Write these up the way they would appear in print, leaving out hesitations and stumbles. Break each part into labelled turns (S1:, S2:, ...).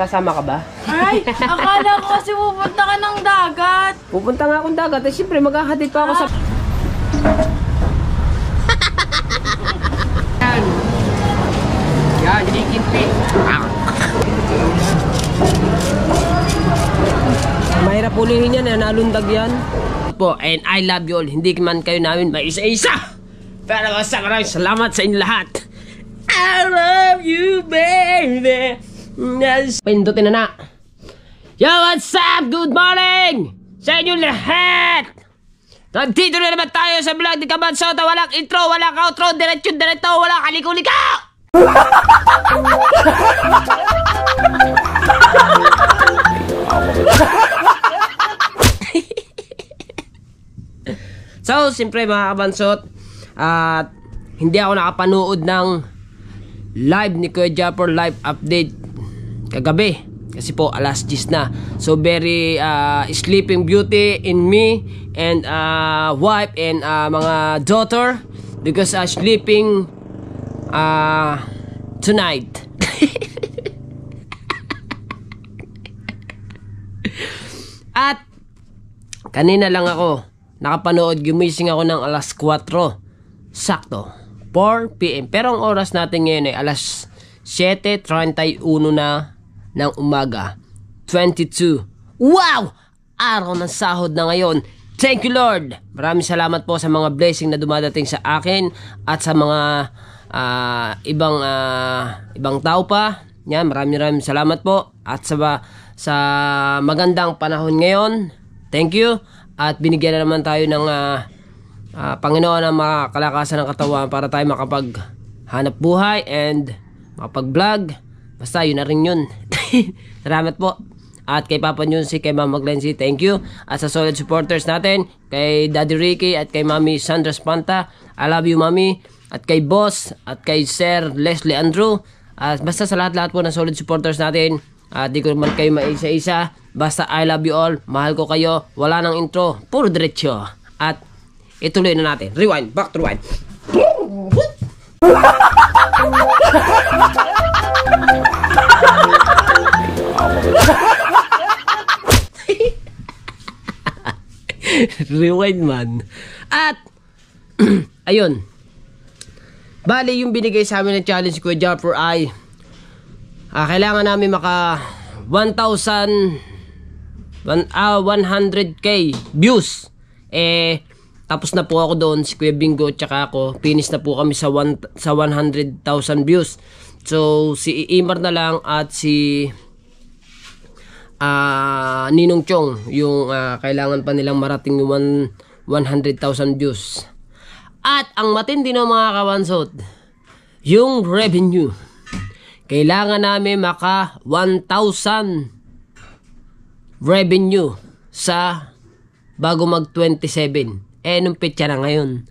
S1: sasama ka ba?
S2: Ay, akala ko kasi pupunta ka ng dagat.
S1: Pupunta nga akong dagat. Eh, siyempre, maghahatid pa ako sa... Yan. Yan, kinikimpi. Mahirap ulihin yan, nalundag yan. Po, and I love you all. Hindi man kayo namin may isa-isa. Pero maraming salamat sa inyo lahat. I love you, baby. Pindutin na na. Yo, what's up? Good morning sa inyo lahat. Nandito na naman tayo sa vlog ni Kabansota. Walang intro, walang outro, diretso, walang kaliko-liko. So, siyempre mga Kabansot, at hindi ako nakapanood ng live ni Kuya Japper, live update kagabi. Kasi po, alas 10 na. So, very sleeping beauty in me and wife and mga daughter because sleeping tonight. At kanina lang ako nakapanood, gumising ako ng alas 4. Sakto. 4 PM. Pero ang oras natin ngayon ay alas 7:31 na ng umaga. 22. Wow! Araw ng sahod na ngayon. Thank you, Lord! Maraming salamat po sa mga blessing na dumadating sa akin at sa mga ibang tao pa. Yan, maraming salamat po. At sa magandang panahon ngayon. Thank you. At binigyan na naman tayo ng Panginoon ng makalakasan ng katawan para tayo makapaghanap buhay and makapag-vlog. Basta yun na rin yun. Salamat po. At kay Papa Nyunsi, kay Mama Glency, thank you. At sa solid supporters natin, kay Daddy Ricky at kay Mami Sandra Spanta, I love you, Mami. At kay Boss, at kay Sir Leslie Andrew. At basta sa lahat-lahat po ng solid supporters natin. At di ko naman kayo maisa-isa. Basta I love you all. Mahal ko kayo. Wala nang intro. Puro diretso. At ituloy na natin. Rewind. Back to rewind. Rewind man. At ayun. Bali yung binigay sa amin ng challenge ko Japper ay kailangan namin maka 100k views. Tapos na po ako doon, si Kuya Bingo tsaka ako. Finish na po kami sa 100,000 views. So si Imar na lang at si Ninong Chong yung kailangan pa nilang marating yung 100,000 views. At ang matindi ng mga Kabansot, yung revenue. Kailangan namin maka 1,000 revenue sa bago mag 27. Nung petsa na ngayon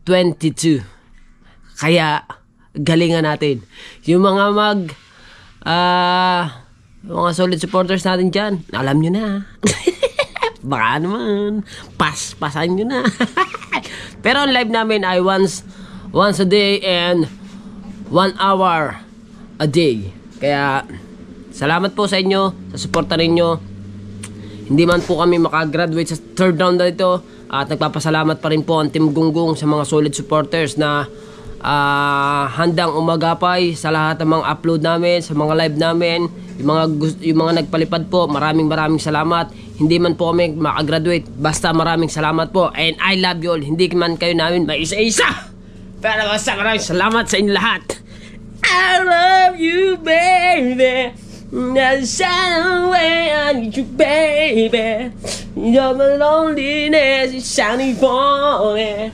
S1: 22. Kaya galingan natin. Yung mga mga solid supporters natin dyan, alam nyo na. Baka naman pasan nyo na. Pero ang live namin ay once a day and 1 hour a day. Kaya salamat po sa inyo, sa suporta ninyo. Hindi man po kami makagraduate sa third round na ito. At nagpapasalamat pa rin po ang Team Gunggong sa mga solid supporters na handang umagapay sa lahat ng mga upload namin, sa mga live namin. Yung mga nagpalipad po, maraming salamat. Hindi man po kami makagraduate, basta maraming salamat po. And I love you all. Hindi man kayo namin may isa-isa. Pero basta maraming salamat sa inyo lahat. I love you, baby. Not shine away, I need you, baby. You're my loneliness is shining for me.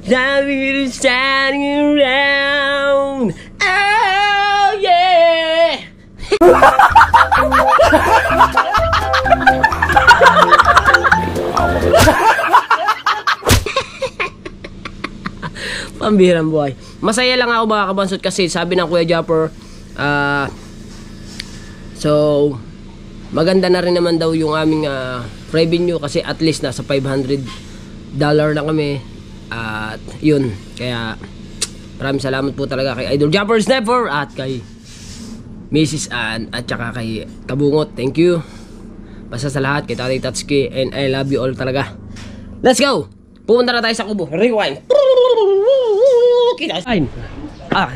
S1: Love you shining around. Oh yeah. Pambihirang buhay. Masaya lang ako mga Kabansot kasi sabi ng Kuya Japper, so maganda na rin naman daw yung aming revenue kasi at least nasa $500 na kami. At yun, kaya maraming salamat po talaga kay Idol Japper Sniper at kay Mrs. Ann at saka kay Kabungot. Thank you. Basta sa lahat, kay Tatay Tatsuki, and I love you all talaga. Let's go! Pumunta na tayo sa kubo. Rewind.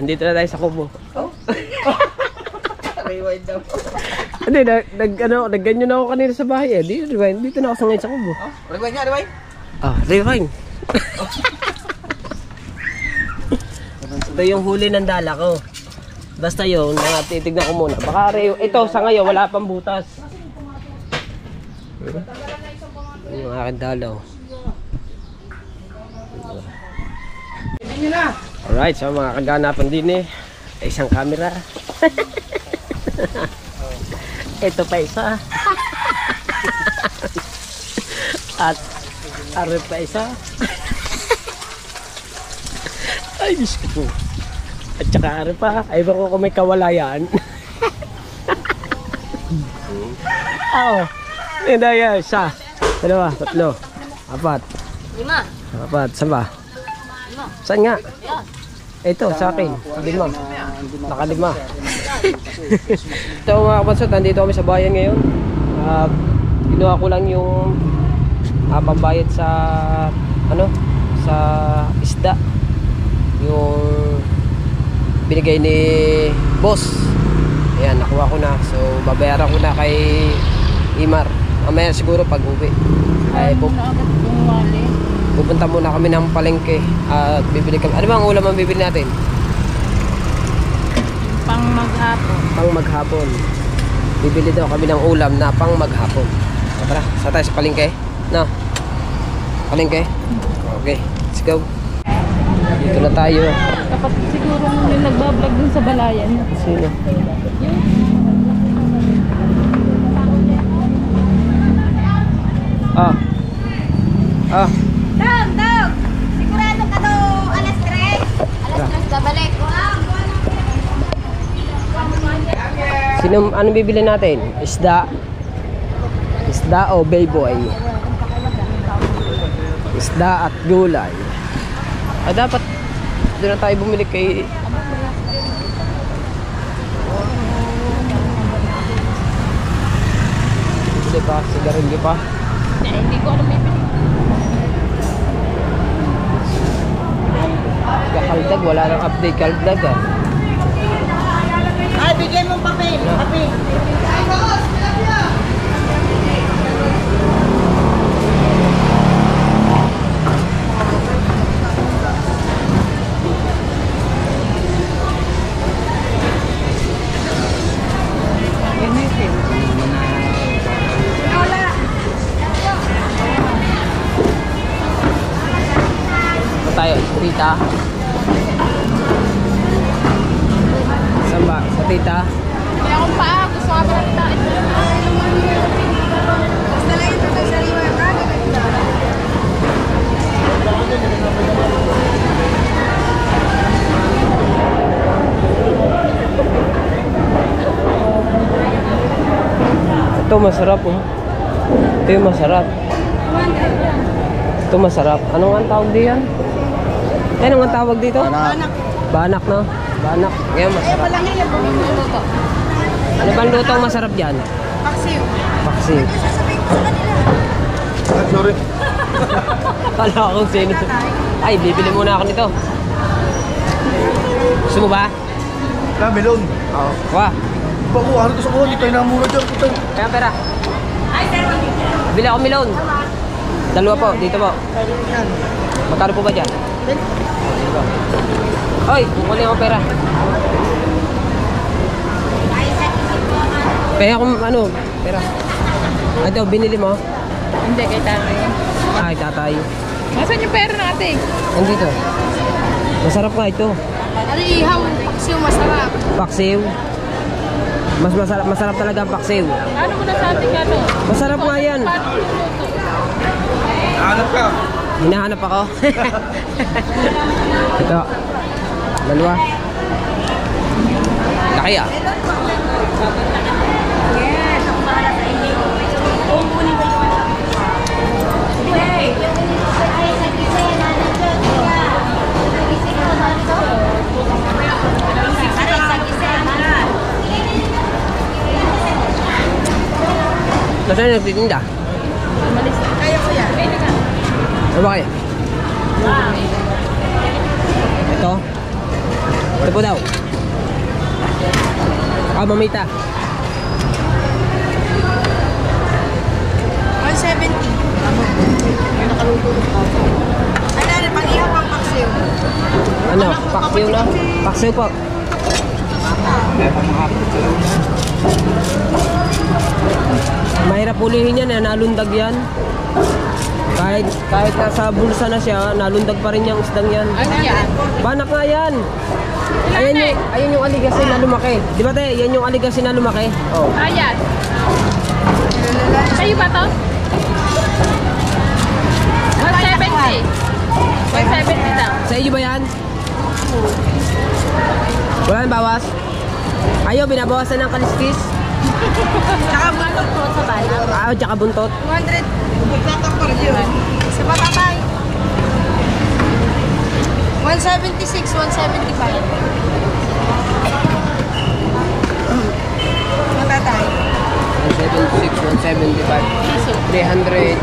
S1: Dito na tayo sa kubo.
S3: Rewind daw.
S1: Hindi, nagganyan ako kanina sa bahay eh. Rewind. Dito na ako ngayon sa kubo.
S3: Rewind nga, rewind.
S1: Rewind. Ito yung huli ng dala ko. Basta yun, titignan ko muna. Baka ito sa ngayon, wala pang butas. Yung aking dalaw. Alright, so mga kaganapan din isang camera. Ito pa isa. At arep pa isa. Ay, Diyos ko. At saka arep pa. Ay ba ko kung may kawalayan. Hindi yan. Isa. Dalawa. Tatlo. Apat.
S2: 5.
S1: Apat. Saan ba? Saan nga? Ito, sa akin. 5. Naka-5. Ito mga kapansot, nandito kami sa bayan ngayon. Ginawa ko lang yung pambayad sa sa isda. Yung binigay ni boss. Ayan, nakuha ko na. So, babayaran ko na kay Imar. Mamaya siguro pag uwi. Ay, pupunta muna kami ng palengke at bibili kami. Ano bang ulam ang bibili natin?
S2: Pang maghapon.
S1: Pang maghapon. Bibili daw kami ng ulam na pang maghapon. So, tara, sa tayo sa palengke. No? Palengke? Okay, let's go. Dito na tayo.
S2: Kapatid siguro yung nagbablog dun sa balayan.
S1: Sino?
S4: Dog! Sigurado ka to alas 3? Alas 3 babalik.
S1: Anong bibili natin? Isda? Isda o bayboy? Isda at gulay. Dapat doon na tayo bumili kay... Hindi pa, sigarilyo pa.
S2: Hindi ko alam bibili.
S1: Kaldag, wala nang update kaldag
S3: Ay, bigyan mong papel. Papel.
S1: tayo, tita. Saan ba? Sa tita?
S2: Kaya akong paa, gusto nga pa natin tayo.
S4: Basta lang ito sa sariwa.
S1: Ito masarap Ito yung masarap. Ito masarap. Anong ang tawag diyan? Anong ang tawag dito?
S3: Banak.
S1: Banak, no? Banak. Ngayon masarap. Ano bang lutong masarap dyan?
S4: Paksiw.
S1: Paksiw.
S3: Sorry.
S1: Kala ko sino. Ay, bibili muna ako nito. Gusto mo ba?
S3: Melon.
S1: Oo. Wah.
S3: Bago, ano to sa kuha? Dito na mura dyan.
S1: Kaya pera. Bili ako melon. Dalawa po, dito po. Magkano po ba dyan? Hoy, kukunin ako pera. Kaya kung ano, pera. Ito, binili mo?
S2: Hindi, kay tatay.
S1: Ay, tatay.
S2: Nasaan yung pera natin?
S1: Nandito. Masarap nga ito.
S2: Ano ihaw? Paksiw masarap.
S1: Paksiw. Masarap talaga ang paksiw.
S2: Ano mo na sa ating ano?
S1: Masarap nga yan.
S2: Paano luto?
S3: Hanap ka.
S1: Hinahanap ako. Ito. Dalawa. Laki ah.
S4: Yes, ako bahala sa inyo. Kukunin ko yung Hey! Ay, sa gisena na dyan. Sa gisena na dyan. Aray, sa gisena.
S1: Kasi nagtitinda.
S2: Malis na. Kaya ko yan. Pwede ka.
S1: Ano ba kayo? Ito? Ito po daw. Ah, mamita.
S2: 170. Ano rin, pag-ihaw pang paksiw.
S1: Ano? Paksiw na? Paksiw po. Mahirap ulihin yan, nalundag yan. Kahit nasa bulsa na siya, nalundag pa rin yung isdang yan.
S2: Ano yan?
S1: Banak nga yan. Ayan yung aligasin na lumaki. Di ba te, yan yung aligasin na lumaki. Oh.
S2: Ayan. Sa'yo ba to? 170. 170 daw.
S1: Sa iyo ba yan? Wala nang bawas? Ayaw, binabawasan ng kaliskis?
S2: Tsaka buntot po sa balang.
S1: Ah, tsaka buntot.
S2: 200. Buklatang pa rin yun. Sa bababay. 176, 175. Matatay.
S1: 176, 175. 300.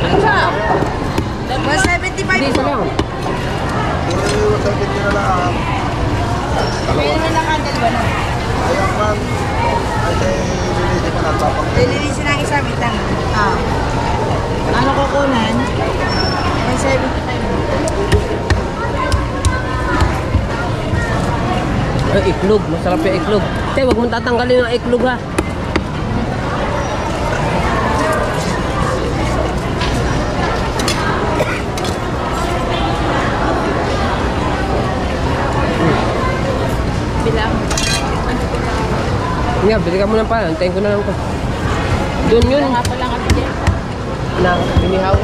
S2: Ano siya? 175
S1: Hindi, isa
S2: po.
S1: lang.
S3: Puro 170 na lang.
S2: May naman nakandal ba na?
S3: Ayaw man. Ay, lilisi pa nagpapang.
S2: Lilinisin ang isa, may tanong. Ano kukunan? 175.
S1: Ay, iklog. Masarap yung iklog. Te, wag mong tatanggalin ang iklog ha.
S2: Bilang.
S1: Nga, bili ka muna pa. Antayin ko na lang ko. Doon yun.
S2: Nga pala nga din.
S1: Na, inihaw.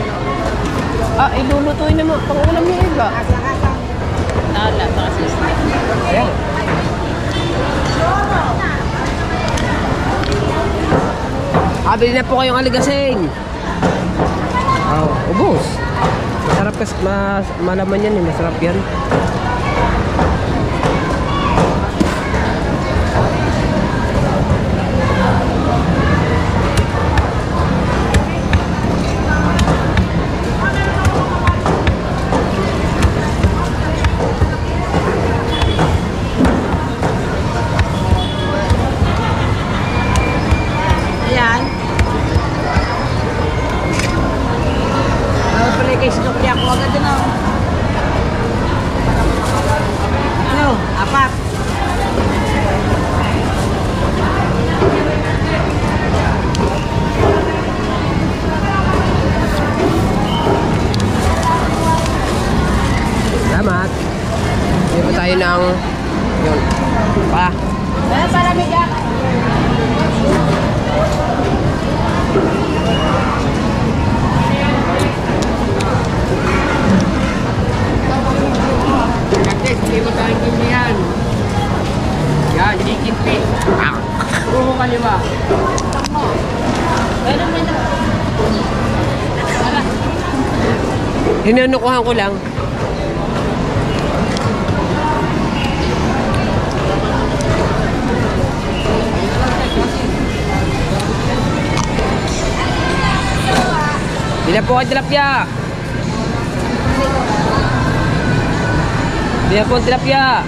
S1: Ah, ilulutuin naman. Pang-ulam yung iba.
S2: Tala, saka sisnay.
S1: Ayan. Bili na po kayong aligasing. Oh, ubos. Masarap kasi, malaman yan eh. Masarap yan.
S2: Ayan. Ano pala kay sinukli ako agad na. Ano? Apat.
S1: Salamat. Hindi pa tayo ng... Yun. Pa.
S2: Ano para may gak?
S1: Kasi hindi mo tayo ganyan. Yan, chicken feet. Puro kaliwa. Hinanukuhan ko lang. Bila po ang tilapia. Bila po ang tilapia.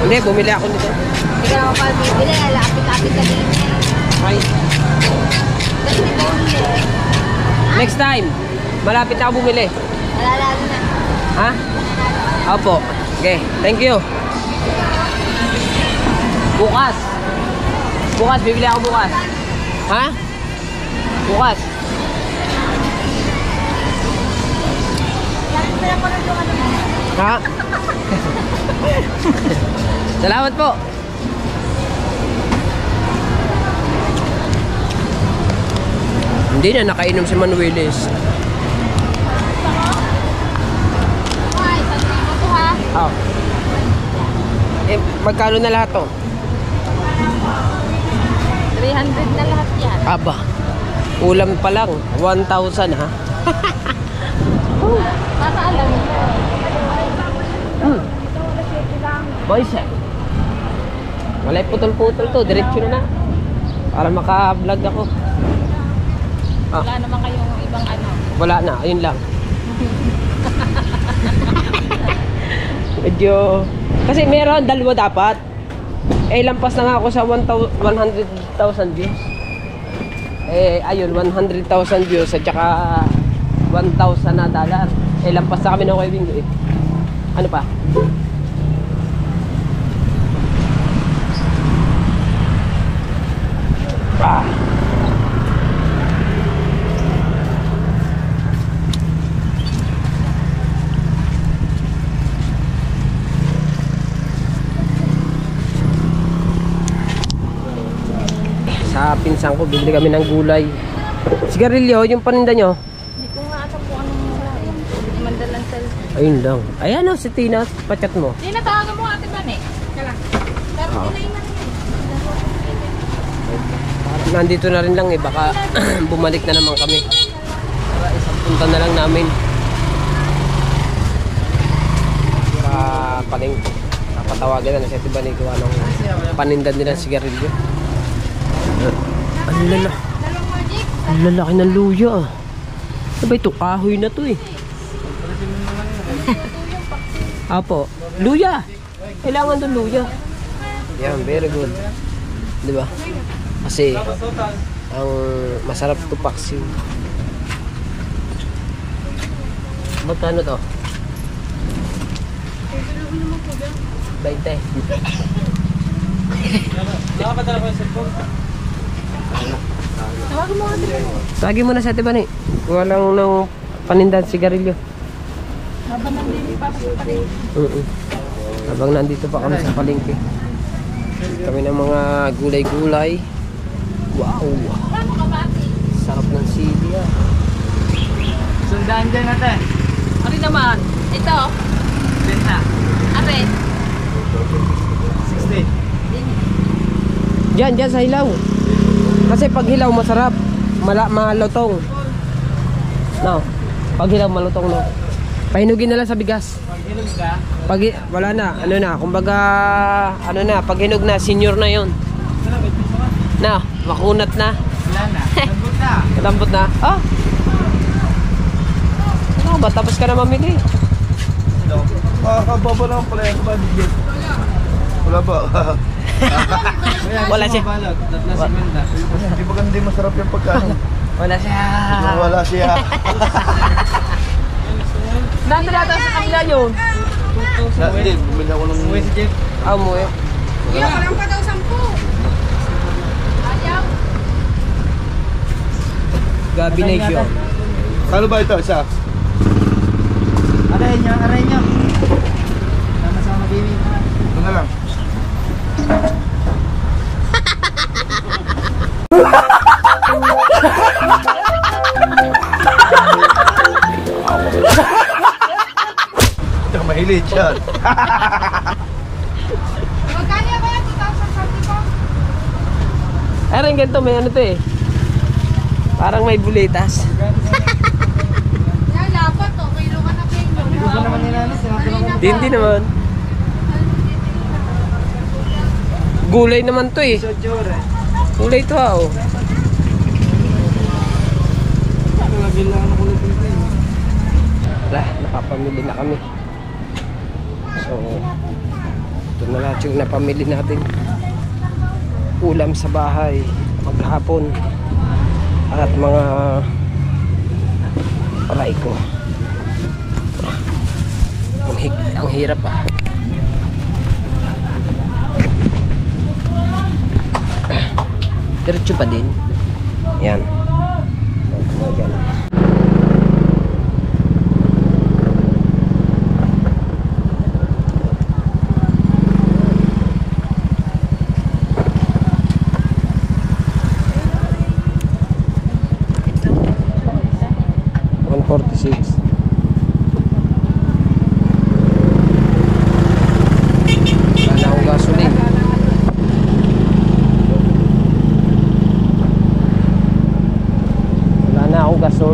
S1: Hindi, bumili ako nito.
S4: Hindi ka naman pala bibili, lapit-lapit ka din.
S1: Okay.
S4: Kasi di ba bumili?
S1: Next time, malapit na ako bumili.
S4: Malalalo na.
S1: Ha? Opo. Okay, thank you. Bukas. Bukas, bibili ako bukas. Ha? Bukas.
S4: Yan, pinapanood yung ano mo.
S1: Ha? Salamat po. Hindi na nakainom si Manuelis.
S4: Ay, sabi mo to ha.
S1: Oh. Eh, magkano na lahat to?
S4: 300 na lahat yan.
S1: Aba. Ulam pa lang. 1,000 ha?
S4: Para alam mo.
S1: Boys eh. Walay putol-putol to. Diretso na na. Para maka-vlog ako.
S2: Wala naman kayong ibang ano.
S1: Wala na, ayun lang. Medyo... Kasi meron, dalawa dapat. Eh, lampas na nga ako sa 100,000 views. Eh, ayun, 100,000 views at saka $1,000 na dollar. Eh, lampas na kami ng Kuya Bingo eh. Ano pa? Ah. Sa pinsan ko, bibili kami ng gulay. Sigarilyo, yung paninda nyo.
S2: Hindi ko nga alam kung anong wala eh. Mandalan sa...
S1: Ayun lang. Ayan o, si Tina, pachat mo.
S2: Hindi, natawagan mo ate man eh. Kala. Pero
S1: Oo.
S2: pinay man yun.
S1: Nandito na rin lang eh, baka bumalik na naman kami. Para isang punta na lang namin. Sa paling napatawagan na si Ate Bani kung anong panindan nila sigarilyo. Ang lala. Ang lalaki ng luya ah. Ano ba ito? Kahoy na to eh. Apo. Luya! Kailangan doon luya. Yan, very good. Diba? Kasi ang masarap to paksiw. Magkano to? 20.
S3: Nakapadala ko yung cellphone.
S2: Tawagan mo ate man.
S1: Tagi mo na sa Ate Bani. Kuha lang ng panindan sigarilyo.
S2: Habang nandito ipapasok pa rin.
S1: Habang nandito pa kami sa palengke. Kami ng mga gulay-gulay. Wow!
S2: Paano ka ba ate?
S1: Sarap ng sili ah.
S3: Sundaan dyan natin.
S2: Ari naman. Ito.
S3: Benta.
S2: Are.
S3: 60.
S1: Diyan sa hilaw. Kasi pag hilaw masarap. Malutong. No. Pag hilaw malutong no. Pahinugin na lang sa bigas.
S3: Pag-ilog ka.
S1: Pag wala na, ano na, kumbaga ano na, pag hinog na, senior na 'yon.
S3: Wala, may piso ka.
S1: Na, makunat na.
S3: Wala na. Lambot na.
S1: Malambot na. Ah. Ano ba tapos ka na mamili?
S3: Makakababa lang pala yung budget. Wala ba?
S1: Wala siya.
S3: Tatla si Menda. Di ba hindi masarap yung pagkain?
S1: Wala siya.
S3: Wala siya.
S1: Nandito natin sa kanila yun.
S3: Hindi, bumili ako ng...
S1: Ah, mo eh.
S2: Kuya, walang pa daw 10. Ayaw.
S1: Gabi na yun.
S3: Kano ba ito? Isa? Aray nyo. Sama-sama baby. Ito na lang. Ito mahilig yan.
S2: Magkano ba yan? 2,000
S1: Ay, rin ganito, may ano to eh. Parang may bulitas.
S2: Yan, dapat to. Kilo ka na kilo.
S3: Hindi ko naman nilalis.
S1: Hindi naman. Gulay naman to eh. Gulay to ha oh. Wala, nakapamili na kami. So, ito na lahat yung napamili natin. Ulam sa bahay, maghapon. At mga palay ko. Ang hirap ah. Diretso pa din. Yan. Yan. $146. Wala akong gasoline. Wala na akong gasoline.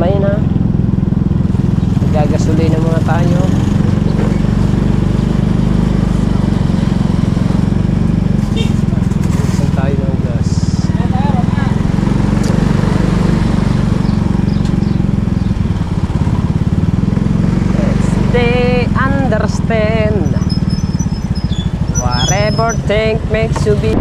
S1: your tank makes you be.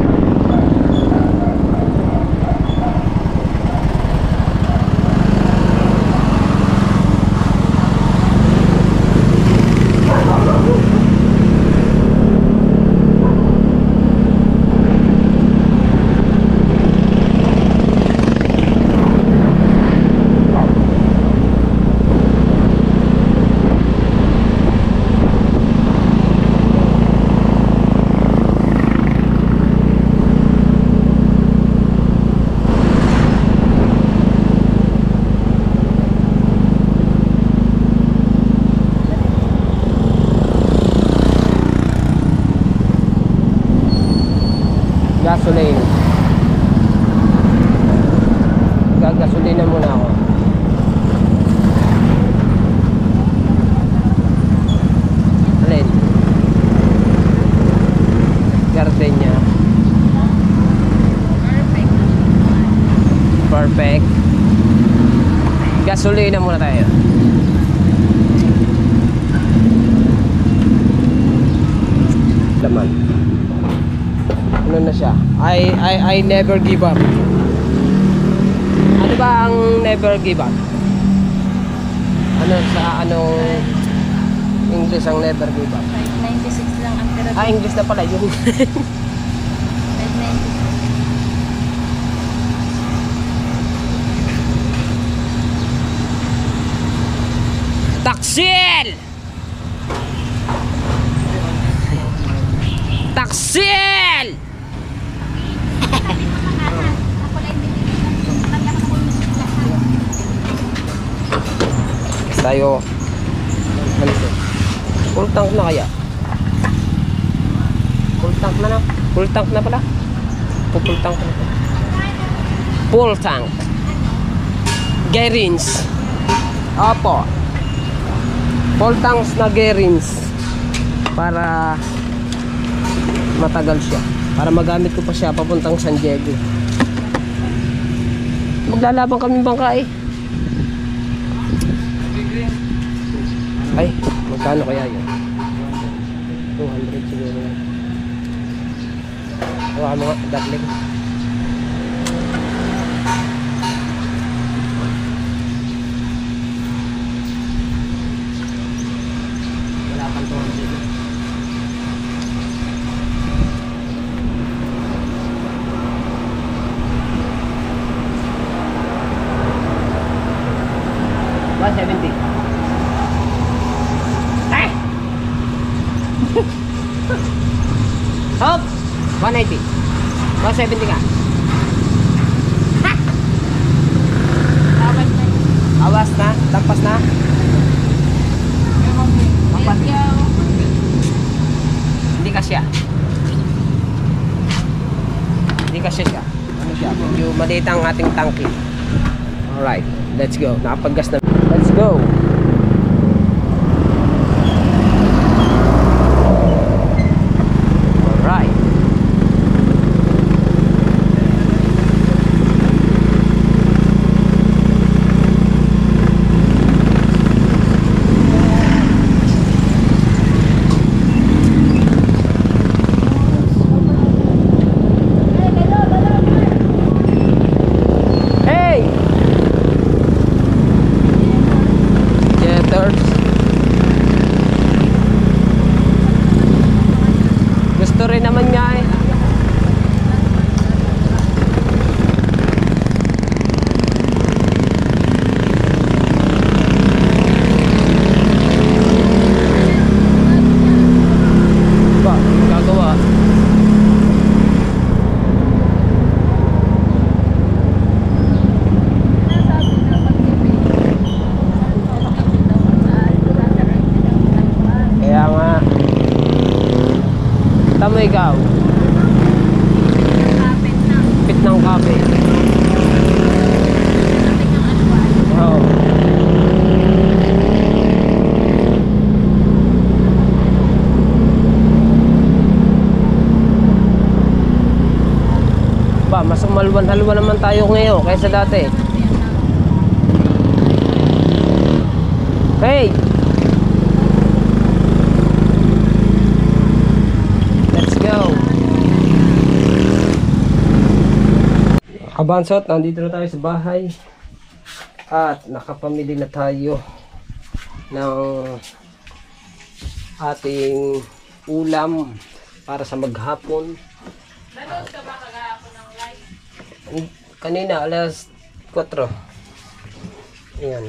S1: Gasoline. Gagasolina muna ako. Alin? Gardenia. Perfect. Gasolina muna tayo. Laman. Ano na siya? I never give up. Ano ba ang never give up? Ano sa anong English ang never give up?
S2: 96 lang ang tira.
S1: English na pala yun.
S2: 596.
S1: Taksil! Taksil! Tayo. Ano ito? Full tank na kaya? Full tank na na? Full tank na pala? Full tank na pala. Full tank. Gerins. Opo. Full tanks na Gerins. Para matagal siya. Para magamit ko pa siya papuntang San Diego. Maglalaban kami bangka eh. Ay, magkano kaya yun? 200 siguro yan. Hawakan mo nga, darling. Wala pang 200. Ba, 70. Hop! 180. 170 ka. Ha! Awas na. Tampas na. Tampas. Hindi kasya. Hindi kasya siya. Ano siya? Medyo maliit ang ating tangke. Alright. Let's go. Nakapaggas na. Let's go. Gusto rin naman niya eh. Ba, gagawa. Kaya nga. Tama ikaw. Pit ng kape. Oo. Ba, mas umalwan-halwa naman tayo ngayon kaysa dati. Hey! Let's go! Bansot, nandito na tayo sa bahay. At nakapamili na tayo ng ating ulam para sa maghapon.
S2: Nanood ka ba kagahapon ng live?
S1: Kanina, alas 4. Ayan.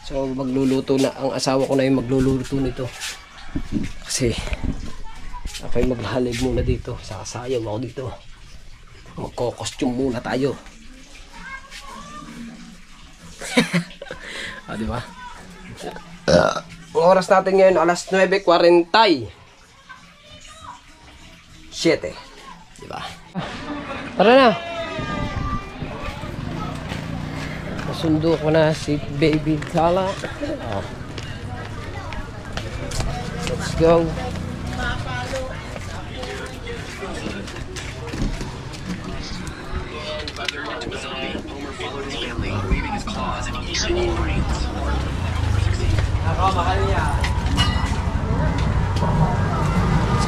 S1: So, magluluto na. Ang asawa ko na yung magluluto nito. Kasi, ako'y maghalig muna dito. Sasayaw ako dito. Magko-costume muna tayo. Diba? Ang oras natin ngayon, alas 9:40. 7. Diba? Tara na. Nasundo ko na si Baby Tala. Let's go.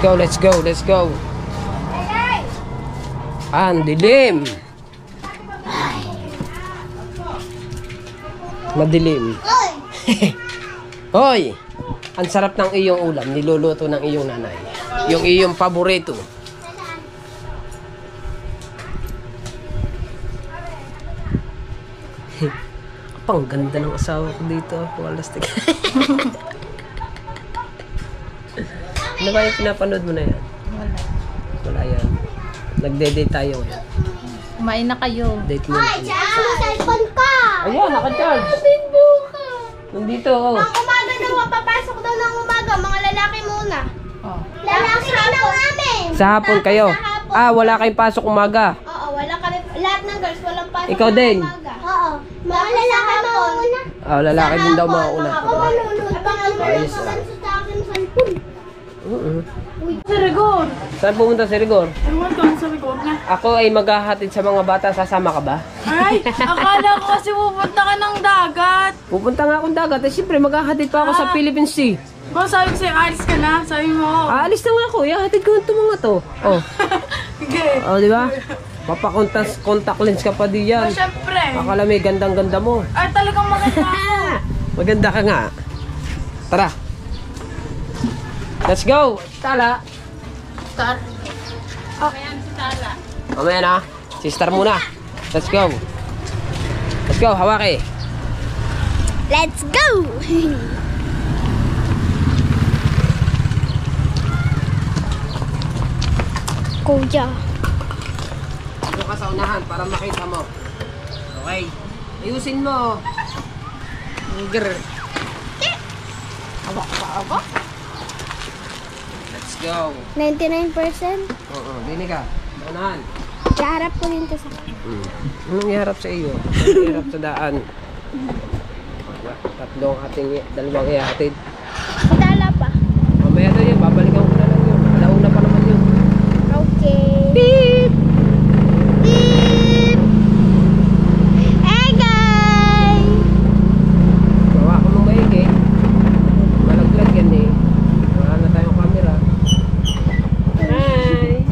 S1: Let's go, let's go. Ang dilim. Madilim. Hoy! Ang sarap ng iyong ulam. Niluluto ng iyong nanay. Yung iyong paborito. Pang ganda ng asawa ko dito. Walastik. Ano ba yung pinapanood mo na yan?
S2: Wala.
S1: Wala yan. Nagde-date tayo ngayon.
S2: Kumain na kayo.
S1: Date mo na.
S4: Cellphone ka!
S1: Ayan, naka-charge. Nandito, oh.
S4: Ang umaga daw, papasok daw ng umaga, mga lalaki muna.
S2: Oh.
S4: Lalaki na namin!
S1: Sa hapon kayo.
S4: Sa hapon.
S1: Ah, wala kayong pasok umaga.
S4: Oo, wala kami. Lahat ng girls, walang pasok
S1: Ikaw
S4: ng
S1: din?
S4: umaga. Oo. Mga lalaki mauna.
S1: Ah, lalaki din daw mga una.
S4: Ako manunod pa ng
S1: Ayos
S4: girls.
S1: lang.
S4: Sa akin, cellphone.
S2: Sa Rigor.
S1: Saan pumunta si Rigor?
S2: Ewan ko sa Rigor na.
S1: Ako ay maghahatid sa mga bata. Sasama ka ba?
S2: Ay, akala ko kasi pupunta ka ng dagat.
S1: Pupunta nga akong dagat. Eh, siyempre, maghahatid pa ako sa Philippine Sea.
S2: Kung sabi ko sa'yo, alis ka na. Sabi mo.
S1: Aalis na nga ako. Ihahatid ko itong mga to. Oh,
S2: Sige.
S1: oh di ba? Contact lens ka pa di yan.
S2: Siyempre.
S1: Akala may gandang-ganda mo.
S2: Ay, talagang maganda ako.
S1: Maganda ka nga. Tara. Let's go. Tala.
S2: Star. Ayan si Tala.
S1: Mamaya na. Sister muna. Let's go. Let's go. Hawaki.
S4: Let's go! Kuya.
S1: Dito ka sa unahan para makita mo. Okay. Ayusin mo. Grr.
S2: Aba?
S1: Let's go.
S4: 99%?
S1: Oo, dini ka. Sa unahan.
S4: Kaharap ko din to sa
S1: Anong iharap sa iyo? Anong iharap sa daan? Dalawang ihatid.
S4: Itala pa.
S1: Mamaya na yun, babalikan ko na lang yun. Alauna pa naman yun.
S4: Okay. Beep! Beep! Hey guys!
S1: Bawa ko nung maigi. Malaglag yan eh. Wala na tayong camera. Hi!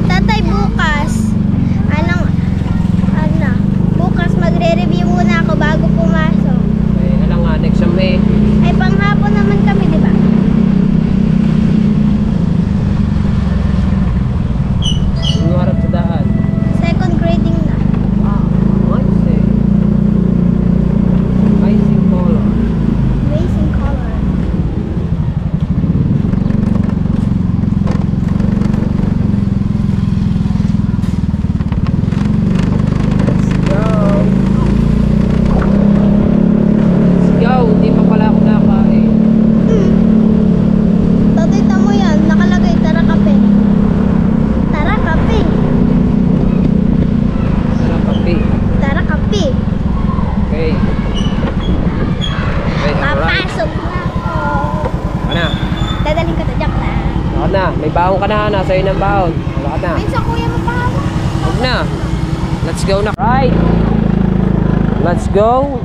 S4: Tatay, bukas. Bukas magre-review muna ako bago pumasok.
S1: Ay, alam nga, next May.
S4: Ay, panghapon naman kami, di ba?
S1: Yung harap sa daan.
S4: Second grading na.
S1: Nice eh. Icing color.
S4: Amazing color.
S1: Let's go. Let's go. Hindi pa pala ako nakain.
S4: Tatita mo yan, nakalagay tara kape. Tara kape.
S1: Sarap kape.
S4: Tara kape.
S1: Okay. Okay, alright.
S4: Papasok na ako.
S1: Ano?
S4: Dadaling ka to, joke na.
S1: Lakad na. May baon ka na. Nasa iyo ng baon. Lakad na.
S4: Minsan kuya mo pa ako.
S1: Huwag na. Let's go na. Right. Let's go.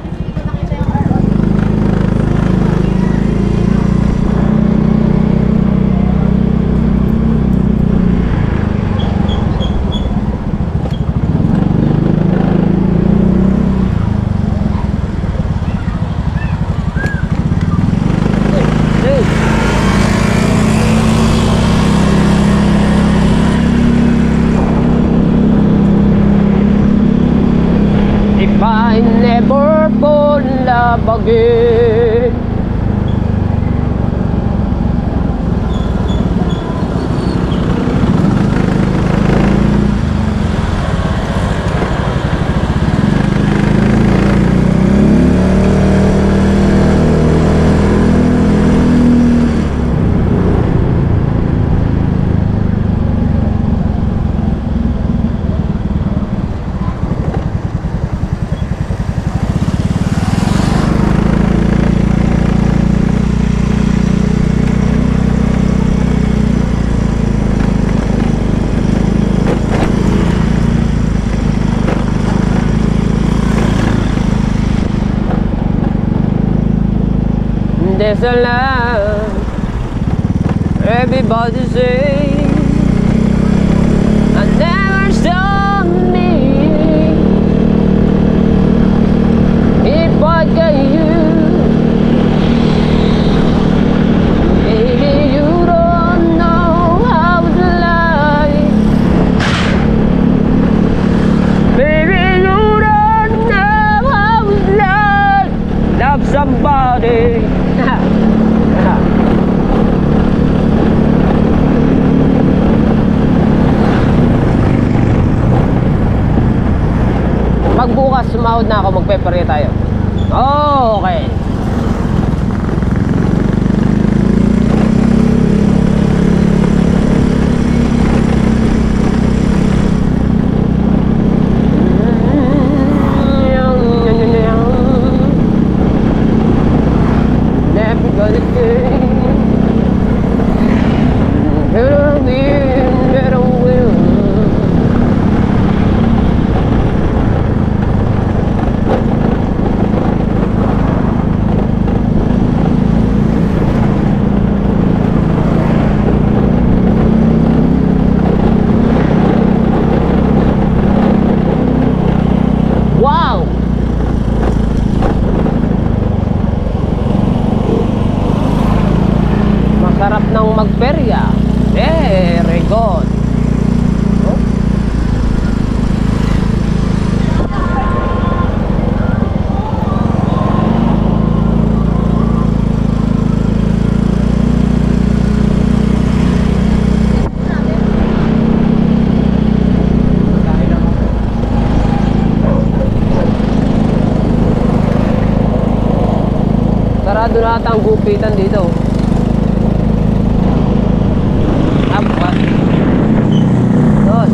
S1: there's a love. Everybody say I never saw me. If I get you, baby, you don't know how to lie. Baby, you don't know how to lie. Love somebody. Pagbukas, sumahod na ako, magpe-pray tayo. Oh, okay. Wow! Masarap ng magperya. Very good. Oh. Sarado na ata ang gupitan dito. Apat. Dos.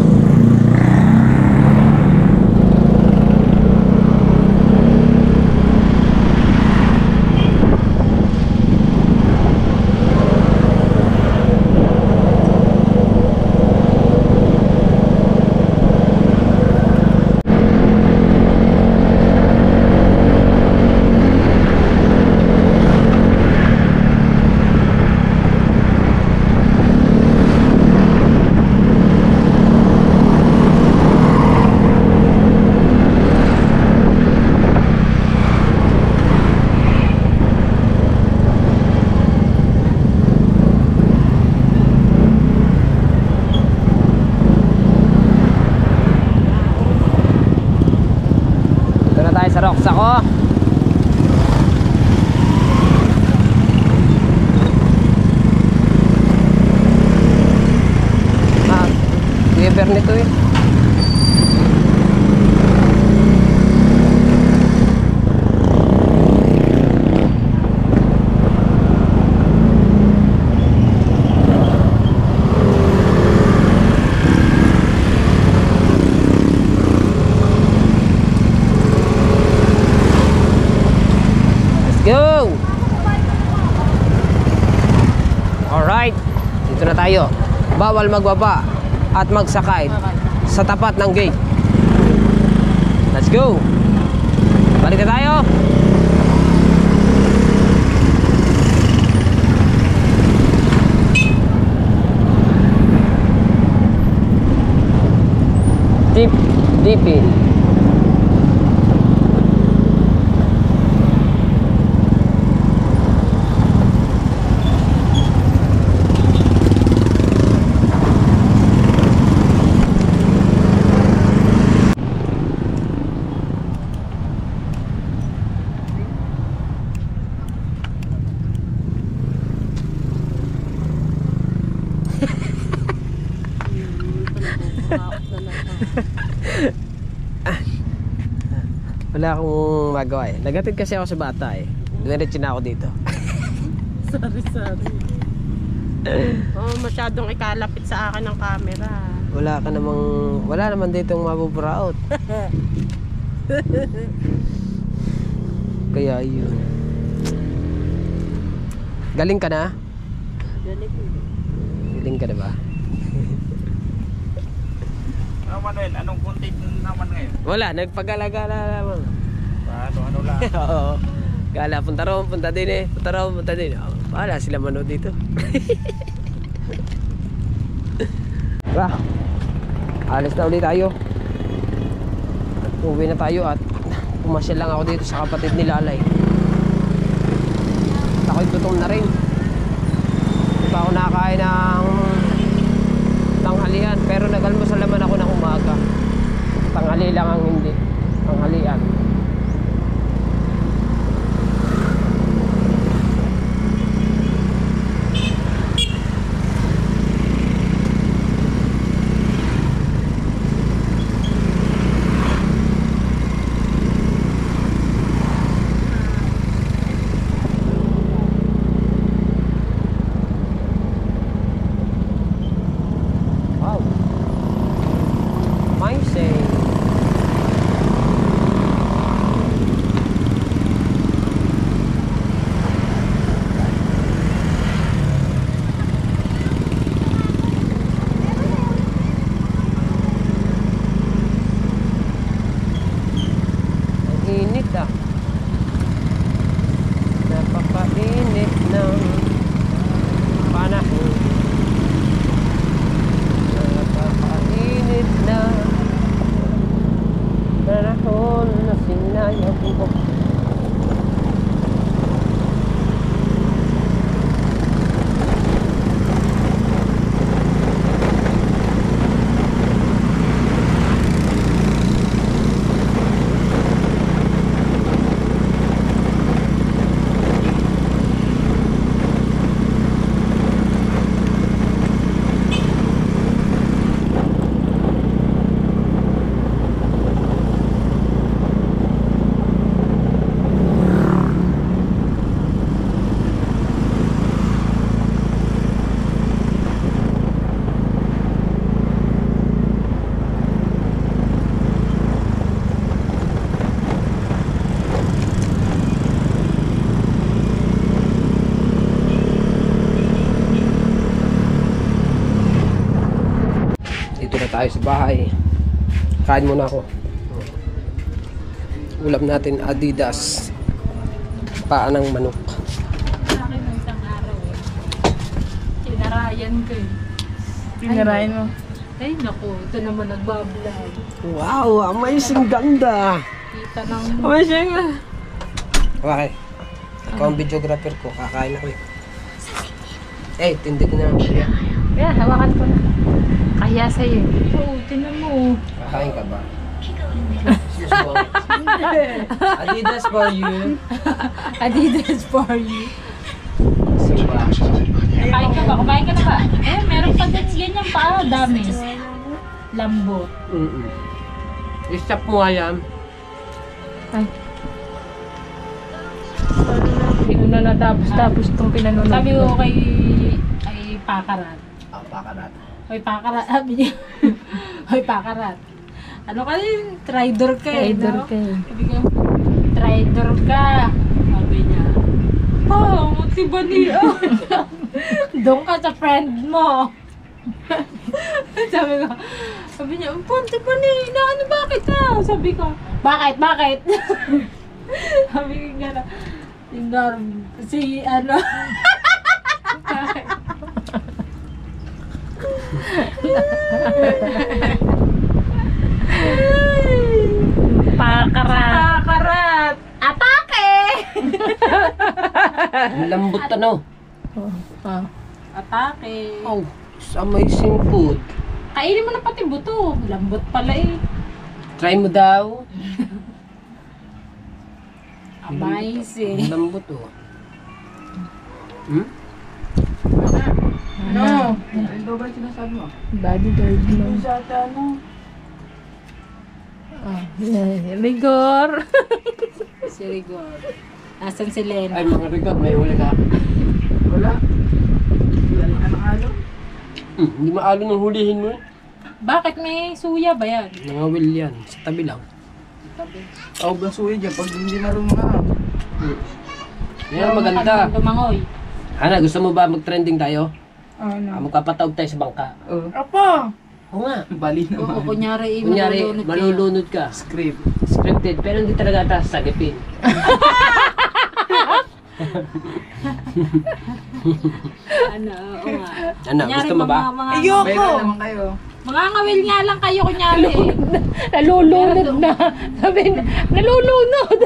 S1: Sa rocks ako. River nito eh. Go! Alright, dito na tayo. Bawal magbaba at magsakay sa tapat ng gate. Let's go! Balik na tayo. Deep in. Wala akong magawa eh. Nagatid kasi ako sa bata eh. Diretso na ako dito.
S2: Sorry. Oh, masyadong ikalapit sa akin ng camera.
S1: Wala naman ditong mabuburaot. Kaya yun. Galing ka na? Galing ka na ba?
S3: Manuel, anong content naman ngayon?
S1: Wala, nagpag-alagala naman.
S3: Ano lang?
S1: Oo. Kala, punta ron, punta din eh. Punta ron, punta din. Oh, bahala sila manood dito. Tara, alis na ulit tayo. Uwi na tayo at pumasyal lang ako dito sa kapatid ni Lalay. At ako'y gutom na rin. Hindi pa ako nakakain ng tanghalian, pero nagalmusal naman ako ng umaga. Tanghali lang ang hindi, tanghalian. Napakainit ng panahon. Napakainit na panahon na sinayang ko. Tayo sa bahay. Kain muna ako. Ulam natin Adidas. Paa ng manok.
S2: Sa akin ng isang araw eh. Sinarayan ko eh.
S4: Pinarayan mo.
S2: Ay naku, ito naman nagbablog.
S1: Wow, amazing ganda.
S2: Kita ng...
S1: Amazing. Okay. Ikaw ang videographer ko. Kakain ako eh. Tindi ko na.
S2: Yeah, hawakan ko na. Kaya sa'yo. Oo, tinan mo.
S1: Kakain ka ba? Adidas for you.
S2: Adidas for you.
S1: Suba.
S2: Kumain ka ba? Kumain ka na ba? Meron pa din ganyan pa. Dami. Lambot.
S1: I-stop mo nga yan.
S2: Ay. Hindi ko na natapos itong pinanonood. Sabi ko kay Pakarat.
S1: Pakarat.
S2: Hoy Pakarat. Sabi niya. Hoy Pakarat. Ano ka din? Trader ka eh.
S4: Trader
S2: no?
S4: ka eh.
S2: Sabi ko, trader ka. Sabi niya. Oh, motiba niya. Doon ka sa friend mo. sabi niya, punti pa ni, na ano bakit ha? Sabi ko, bakit? Sabi ko gano'n, si Norm, si ano, bakit? Pakarat! Atake!
S1: Lambot ano?
S2: Atake!
S1: Oh, it's amazing food.
S2: Kainin mo na pati buto. Lambot pala eh.
S1: Try mo daw.
S2: Amazing.
S1: Lambot oh.
S2: Ano?
S3: Ito ba yung sinasabi mo?
S4: Bodyguard mo.
S2: Sa ano?
S4: Rigor.
S2: Si Rigor. Asan si Lena?
S1: Ay mga rigod, may huli ka.
S3: Wala. Wala na ka halo.
S1: Hindi maalo nung hulihin mo eh.
S2: Bakit may suya ba yan?
S1: Nangawil yan, sa tabi lang.
S3: Ako ba suya dyan pag hindi marunong ka?
S1: Yan maganda.
S2: Lumangoy.
S1: Ana, gusto mo ba mag-trending tayo?
S3: Ano?
S1: Magkapatawag tayo sa bangka.
S3: Apa?
S1: Oo nga.
S3: Bali
S2: Oo,
S3: naman.
S2: kunyari,
S1: Kunyari,
S2: malulunod kayo.
S1: malulunod ka.
S3: Script.
S1: Scripted, pero hindi talaga ata sagipin.
S2: Ano, oo nga.
S1: Ano,
S2: Kunyari,
S1: gusto mo ba?
S3: Ayoko! naman kayo.
S2: Mga ngawil nga lang kayo, kunyari.
S4: Nalulunod na. Sabi na, nalulunod.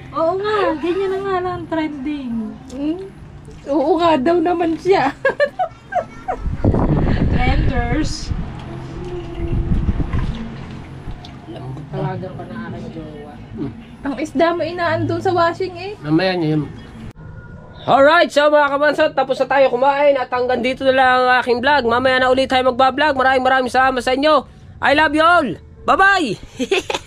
S2: Oo nga, ganyan na nga lang trending.
S4: Oo nga daw naman siya.
S2: Trenders.
S1: Lambot pa.
S2: Tawagan pa na aking jowa.
S4: Ang isda mo inaandun sa washing eh.
S1: Mamaya niyo yun. Alright, so mga kabansot, tapos na tayo kumain at hanggang dito na lang ang aking vlog. Mamaya na ulit tayo magbablog. Maraming salamat sa inyo. I love you all. Bye-bye!